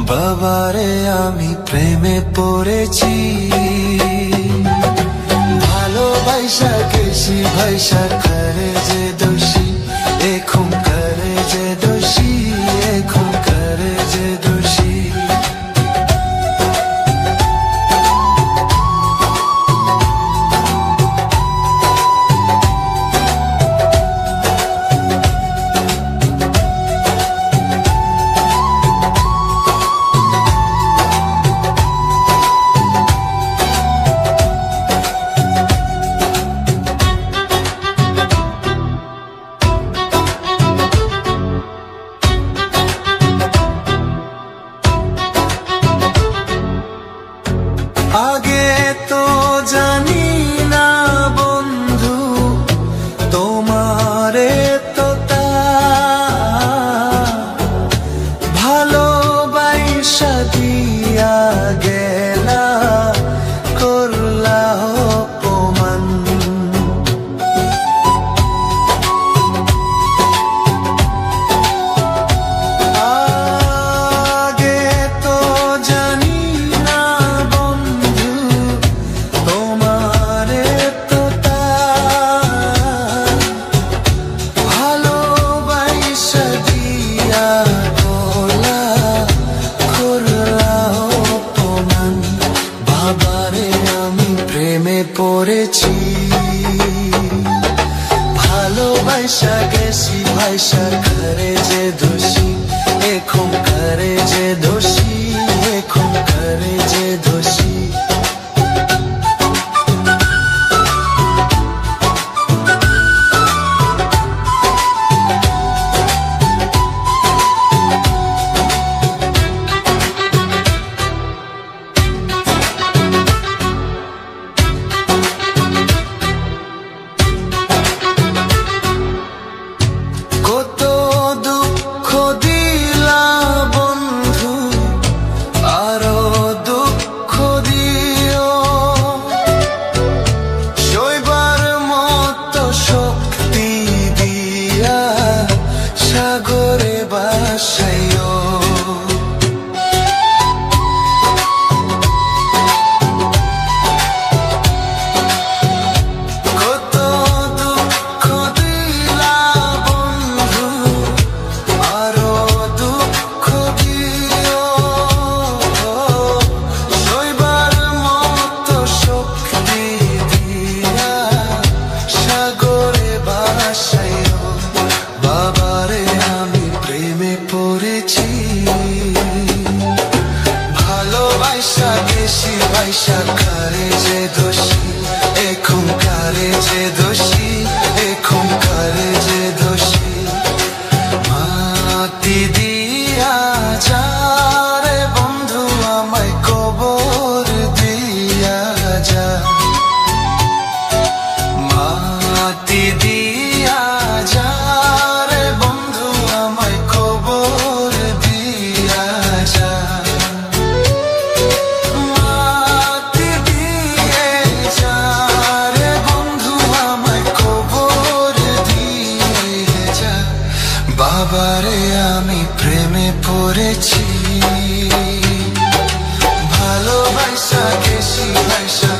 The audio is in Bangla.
বাবারে আমি প্রেমে পড়েছি, ভালোবাসা কেশি ভাইসা করে যে দোষী, এখন করে যে দোষী, এখন করে যে দোষী। আগে তো জানি না বন্ধু তোমারে তো তা ভালোবাসা দিয়া গেলা, করলা অপমান। আগে তো জানি না তোমারে তো তা ভালোবাসা দিয়া গলা, করলা অপমান। বাবারে আমি প্রেমে পড়েছি, ভালোবাসা গেছি ভাইসা করে যে দোষী, এখন করে যে দোষী, এখন করে যে দোষী। কত দুঃখ দিলা বন্ধু, আরো দুঃখ দিও, সইবার মতো শক্তি দিয়া সাগরে ভাসাইও। কত দুঃখ দিলা বন্ধু, আরো দুঃখ দিও, সইবার মতো শক্তি দিয়া সাগরে ভাসাইও। বাবারে আমি প্রেমে পড়েছি, ভালোবাসা গেছি ভাইসা করে যে দোষী, এখন করে যে দোষী, এখন করে যে দোষী। মাটি দিয়া যা রে বন্ধু আমায় কবর দিয়া যা, মাটি দিয়া যা রে বন্ধু আমায় কবর দিয়া যা। মাটি দিয়ে যা রে বন্ধু আমায় কবর দিয়ে যা। বাবারে আমি প্রেমে পড়েছি, ভালোবাসা গেছি ভাইসা